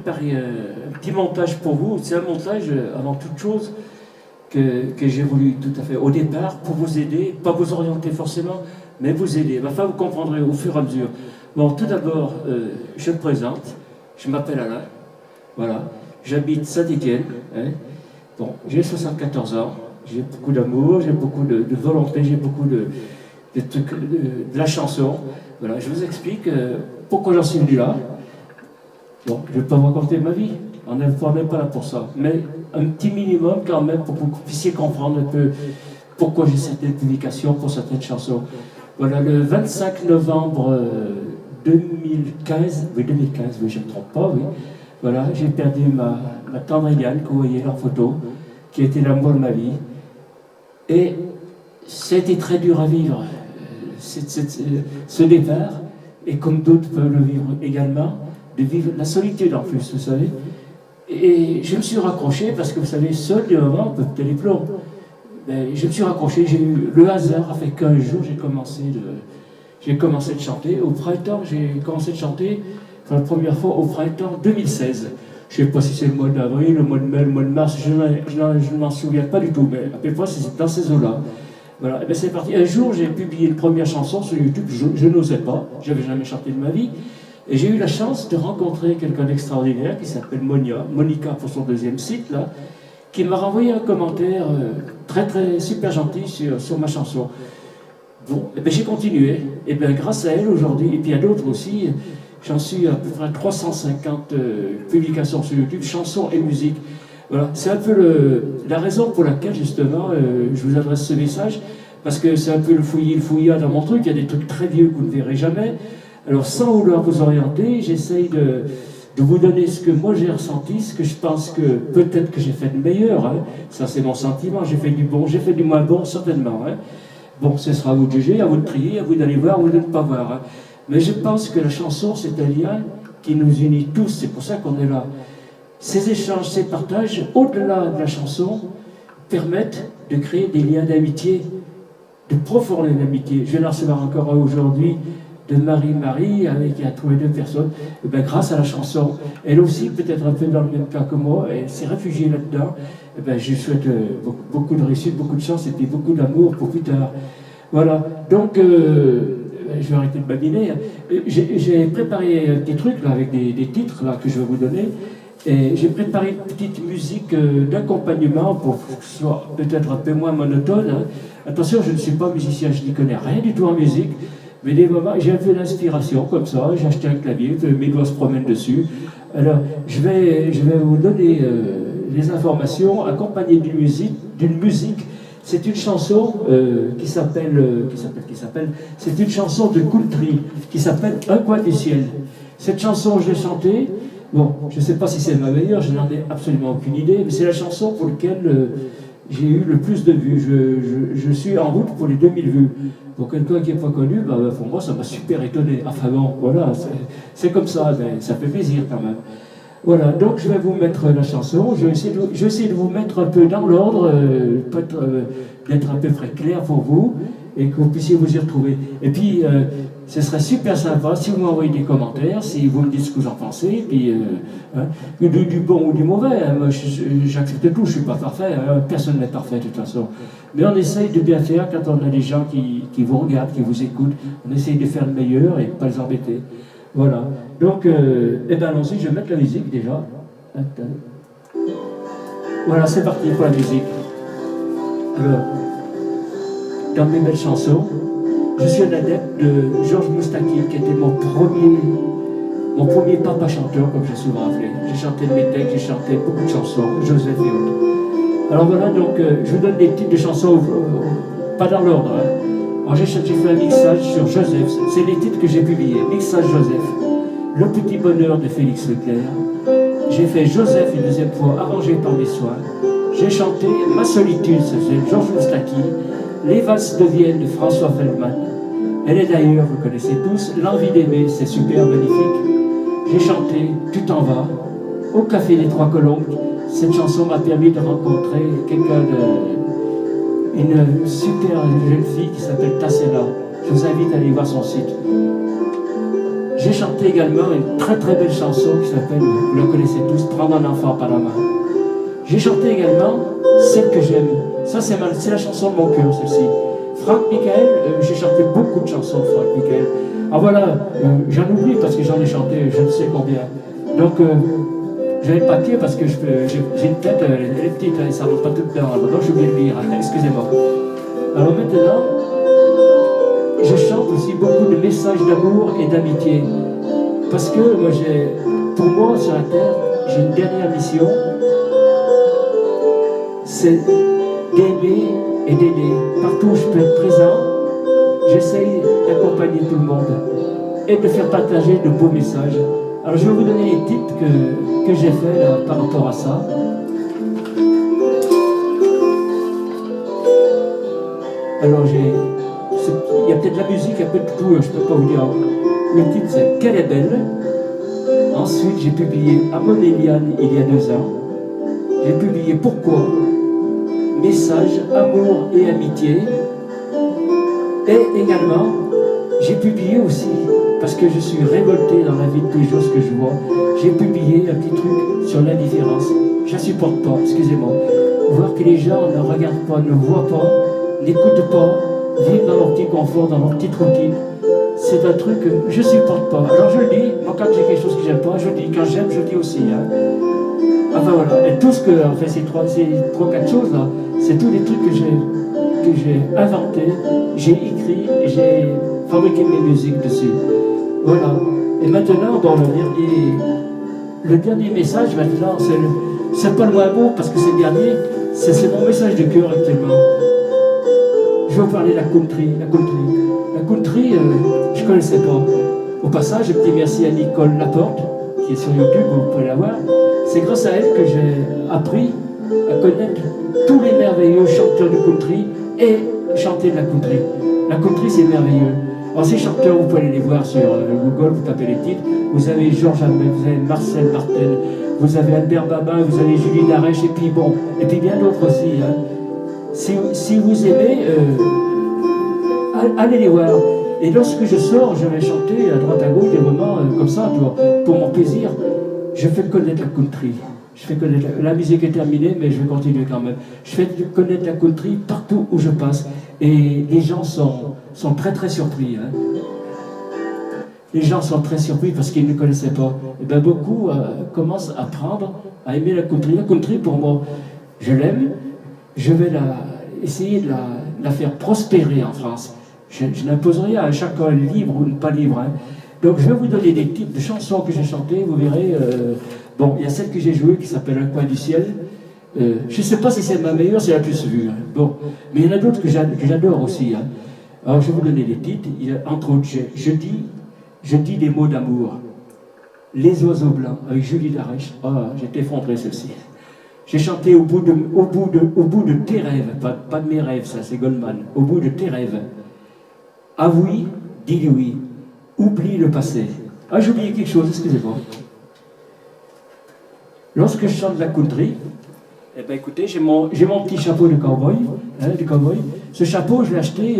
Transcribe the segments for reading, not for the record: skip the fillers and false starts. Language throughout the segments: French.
préparé un petit montage pour vous. C'est un montage, avant toute chose, que j'ai voulu tout à fait au départ pour vous aider, pas vous orienter forcément, mais vous aider. Enfin, vous comprendrez au fur et à mesure. Bon, tout d'abord, je me présente. Je m'appelle Alain. Voilà. J'habite Saint-Étienne. Hein. Bon, j'ai 74 ans. J'ai beaucoup d'amour, j'ai beaucoup de volonté, j'ai beaucoup de la chanson. Voilà, je vous explique pourquoi j'en suis venu là. Bon, je ne vais pas vous raconter ma vie, on n'est pas là pour ça. Mais un petit minimum quand même pour que vous puissiez comprendre un peu pourquoi j'ai certaines publications pour certaines chansons. Voilà, le 25 novembre 2015, oui 2015, oui je ne me trompe pas, oui. Voilà, j'ai perdu ma tendre Eliane que vous voyez en photo, qui était l'amour de ma vie. Et c'était très dur à vivre, ce départ, et comme d'autres peuvent le vivre également, de vivre la solitude en plus, vous savez. Et je me suis raccroché, parce que vous savez, seul des moments, on peut péter les plombs. Mais je me suis raccroché, j'ai eu le hasard, a fait qu'un jour, j'ai commencé de chanter. Au printemps, j'ai commencé de chanter, pour la première fois, au printemps 2016. Je ne sais pas si c'est le mois d'avril, le mois de mai, le mois de mars, je ne m'en souviens pas du tout, mais à peu près c'est dans ces eaux-là. Voilà, et bien c'est parti. Un jour, j'ai publié une première chanson sur YouTube, je n'osais pas, je n'avais jamais chanté de ma vie, et j'ai eu la chance de rencontrer quelqu'un d'extraordinaire qui s'appelle Monica pour son deuxième site, là, qui m'a renvoyé un commentaire très très super gentil sur ma chanson. Bon, et bien j'ai continué, et bien grâce à elle aujourd'hui, et puis à d'autres aussi, j'en suis à peu près 350 publications sur YouTube, chansons et musique. Voilà, c'est un peu la raison pour laquelle justement je vous adresse ce message, parce que c'est un peu le fouillis dans mon truc, il y a des trucs très vieux que vous ne verrez jamais. Alors sans vouloir vous orienter, j'essaye de vous donner ce que moi j'ai ressenti, ce que je pense que peut-être que j'ai fait de meilleur, hein. Ça c'est mon sentiment, j'ai fait du bon, j'ai fait du moins bon, certainement. Hein. Bon, ce sera à vous de juger, à vous de trier, à vous d'aller voir ou de ne pas voir. Hein. Mais je pense que la chanson, c'est un lien qui nous unit tous, c'est pour ça qu'on est là. Ces échanges, ces partages, au-delà de la chanson, permettent de créer des liens d'amitié, de profonds liens d'amitié. Je vais en recevoir encore un aujourd'hui de Marie, qui a trouvé 2 personnes, et bien, grâce à la chanson. Elle aussi, peut-être un peu dans le même cas que moi, elle s'est réfugiée là-dedans. Et bien, je lui souhaite beaucoup de réussite, beaucoup de chance et puis beaucoup d'amour pour plus tard. Voilà, donc je vais arrêter de babiner. J'ai préparé un petit truc là, avec des titres là, que je vais vous donner. Et j'ai préparé une petite musique d'accompagnement pour que ce soit peut-être un peu moins monotone. Hein. Attention, je ne suis pas musicien, je n'y connais rien du tout en musique. Mais des moments, j'ai un peu d'inspiration comme ça, j'ai acheté un clavier, mes doigts se promènent dessus. Alors, je vais vous donner les informations accompagnées d'une musique. C'est une chanson qui s'appelle, c'est une chanson de Coultry qui s'appelle Un coin du ciel. Cette chanson, je l'ai chantée. Bon, je ne sais pas si c'est ma meilleure, je n'en ai absolument aucune idée, mais c'est la chanson pour laquelle j'ai eu le plus de vues. Je suis en route pour les 2000 vues. Pour quelqu'un qui n'est pas connu, bah, pour moi, ça m'a super étonné. Enfin bon, voilà, c'est comme ça, mais ça fait plaisir quand même. Voilà, donc je vais vous mettre la chanson. Je vais essayer de vous mettre un peu dans l'ordre, d'être à peu près clair pour vous, et que vous puissiez vous y retrouver. Et puis, ce serait super sympa si vous m'envoyez des commentaires, si vous me dites ce que vous en pensez, puis hein, du bon ou du mauvais. Hein, moi, j'accepte tout, je ne suis pas parfait, hein, personne n'est parfait de toute façon. Mais on essaye de bien faire quand on a des gens qui vous regardent, qui vous écoutent. On essaye de faire le meilleur et de ne pas les embêter. Voilà. Donc, eh ben allons-y, je vais mettre la musique déjà. Voilà, c'est parti pour la musique. Alors, dans mes belles chansons, je suis un adepte de Georges Moustaki, qui était mon premier papa chanteur, comme j'ai souvent appelé. J'ai chanté de mes textes, j'ai chanté beaucoup de chansons, Joseph et autres. Alors voilà, donc je vous donne des titres de chansons, pas dans l'ordre. Hein. Alors j'ai fait un mixage sur Joseph, c'est les titres que j'ai publiés. Mixage Joseph, Le petit bonheur de Félix Leclerc. J'ai fait Joseph une deuxième fois, arrangé par mes soins. J'ai chanté Ma solitude, c'est Georges Moustaki. Les valses de Vienne de François Feldman. Elle est d'ailleurs, vous connaissez tous, L'envie d'aimer, c'est super magnifique. J'ai chanté Tu t'en vas, au Café des Trois Colombes. Cette chanson m'a permis de rencontrer une super jeune fille qui s'appelle Tassela. Je vous invite à aller voir son site. J'ai chanté également une très très belle chanson qui s'appelle, vous la connaissez tous, Prendre un enfant par la main. J'ai chanté également Celle que j'aime. Ça, c'est la chanson de mon cœur, celle-ci. Franck Michael, j'ai chanté beaucoup de chansons de Franck Michael. Ah voilà, j'en oublie parce que j'en ai chanté je ne sais combien. Donc, j'avais le papier parce que j'ai une tête, elle est petite, hein, ça ne rentre pas tout dedans. Alors, j'ai oublié de lire, hein, excusez-moi. Alors maintenant, je chante aussi beaucoup de messages d'amour et d'amitié. Parce que moi, pour moi, sur la Terre, j'ai une dernière mission. C'est d'aimer et d'aider. Partout où je peux être présent, j'essaye d'accompagner tout le monde et de faire partager de beaux messages. Alors je vais vous donner les titres que j'ai fait là, par rapport à ça. Alors il y a peut-être de la musique, un peu de tout, je ne peux pas vous dire. Le titre c'est Qu'elle est belle. Ensuite j'ai publié Amon Eliane il y a 2 ans. J'ai publié Pourquoi, Message, Amour et Amitié. Et également, j'ai publié aussi, parce que je suis révolté dans la vie de tous les jours, ce que je vois, j'ai publié un petit truc sur l'indifférence. Je ne supporte pas, excusez-moi. Voir que les gens ne regardent pas, ne voient pas, n'écoutent pas, vivent dans leur petit confort, dans leur petite routine. C'est un truc que je ne supporte pas. Alors je le dis, moi quand j'ai quelque chose que j'aime pas, je le dis. Quand j'aime, je le dis aussi. Hein. Enfin voilà. Et tout ce que, enfin ces 3-4 choses là, c'est tous les trucs que j'ai inventés, j'ai écrit, et j'ai fabriqué mes musiques dessus. Voilà. Et maintenant, bon, le dernier message maintenant, c'est pas le moins beau parce que c'est le dernier, c'est mon message de cœur actuellement. Je vais vous parler de la country. La country, je ne connaissais pas. Au passage, un petit merci à Nicole Laporte, qui est sur YouTube, vous pouvez la voir. C'est grâce à elle que j'ai appris à connaître tous les merveilleux chanteurs de country et chanter de la country. La country, c'est merveilleux. Alors, ces chanteurs, vous pouvez aller les voir sur Google, vous tapez les titres. Vous avez Georges Hamel, vous avez Marcel Martel, vous avez Albert Babin, vous avez Julie Darèche, et puis bon, et puis bien d'autres aussi. Hein. Si vous aimez, allez les voir. Et lorsque je sors, je vais chanter à droite à gauche des moments comme ça, pour mon plaisir. Je fais connaître la country. Je fais connaître la musique est terminée, mais je vais continuer quand même. Je fais connaître la country partout où je passe. Et les gens sont très très surpris. Hein. Les gens sont très surpris parce qu'ils ne connaissaient pas. Et bien beaucoup commencent à apprendre à aimer la country. La country, pour moi, je l'aime. Je vais essayer de la faire prospérer en France. Je n'impose rien à chacun, libre ou pas libre. Hein. Donc je vais vous donner des titres de chansons que j'ai chantées, vous verrez. Bon, il y a celle que j'ai jouée qui s'appelle Un coin du ciel. Je ne sais pas si c'est ma meilleure, c'est la plus vue. Hein. Bon, mais il y en a d'autres que j'adore aussi. Hein. Alors je vais vous donner des titres. Entre autres, je dis des mots d'amour. Les oiseaux blancs avec Julie Darèche. Ah, j'étais effondré celle-ci. J'ai chanté au bout de tes rêves, pas de mes rêves, ça c'est Goldman. Au bout de tes rêves. Ah oui, dis-lui oui. Oublie le passé. Ah, j'ai oublié quelque chose, excusez-moi. Lorsque je chante la country, eh ben écoutez, j'ai mon petit chapeau de cowboy, hein, Ce chapeau, je l'ai acheté,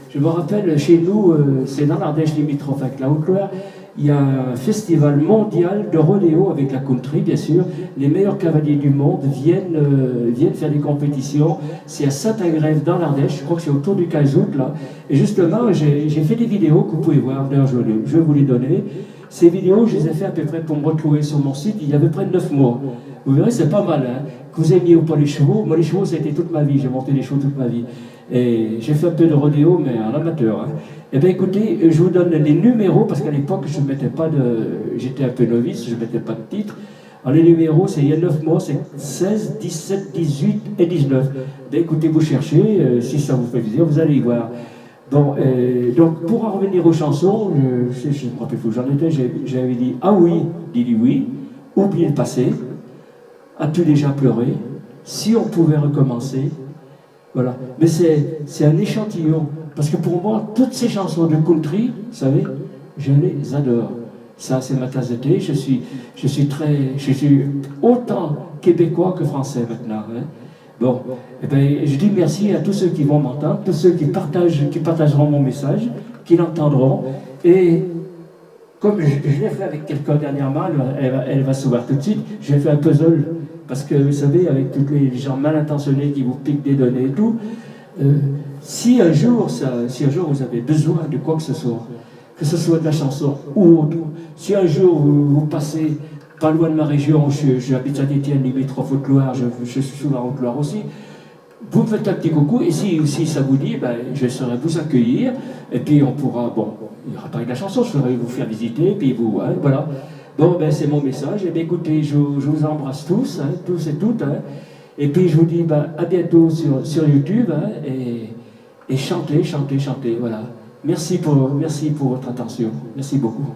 je me rappelle, chez nous, c'est dans l'Ardèche limitrophe avec la Haute-Loire, il y a un festival mondial de rodéo avec la country, bien sûr. Les meilleurs cavaliers du monde viennent faire des compétitions. C'est à Saint-Agrève, dans l'Ardèche. Je crois que c'est autour du 15 août, là. Et justement, j'ai fait des vidéos que vous pouvez voir. D'ailleurs, je vais vous les donner. Ces vidéos, je les ai fait à peu près pour me retrouver sur mon site il y a à peu près 9 mois. Vous verrez, c'est pas mal. Hein. Que vous aimiez ou pas les chevaux. Moi, les chevaux, ça a été toute ma vie. J'ai monté les chevaux toute ma vie. Et j'ai fait un peu de rodéo, mais en amateur. Hein. Eh bien, écoutez, je vous donne les numéros, parce qu'à l'époque, je ne mettais pas j'étais un peu novice, je ne mettais pas de titre. Alors, les numéros, c'est il y a 9 mois, c'est 16, 17, 18 et 19. Eh bien, écoutez, vous cherchez, si ça vous fait plaisir, vous allez y voir. Bon, donc, pour en revenir aux chansons, je ne me rappelle plus où j'en étais, j'avais dit « Ah oui, dis-lui oui, oublie le passé, as-tu déjà pleuré, si on pouvait recommencer ?» Voilà. Mais c'est un échantillon. Parce que pour moi, toutes ces chansons de country, vous savez, je les adore. Ça, c'est ma tasse de thé. Je suis autant québécois que français maintenant. Hein. Bon, eh bien, je dis merci à tous ceux qui vont m'entendre, tous ceux qui partageront mon message, qui l'entendront. Et comme je l'ai fait avec quelqu'un dernièrement, elle va se voir tout de suite, j'ai fait un puzzle, parce que vous savez, avec tous les gens mal intentionnés qui vous piquent des données et tout, si un jour vous avez besoin de quoi que ce soit de la chanson ou autre, si un jour vous passez pas loin de ma région, j'habite à Saint-Étienne, limitrophe Haute-Loire, je suis souvent en Haute-Loire aussi, vous me faites un petit coucou, et si ça vous dit, ben, je saurai vous accueillir, et puis on pourra, bon, il n'y aura pas de la chanson, je ferai vous faire visiter, puis vous, hein, voilà. Bon, ben c'est mon message, et bien écoutez, je vous embrasse tous, hein, tous et toutes, hein, et puis je vous dis ben, à bientôt sur YouTube, hein, et chantez, chantez, chantez, voilà. Merci pour votre attention, merci beaucoup.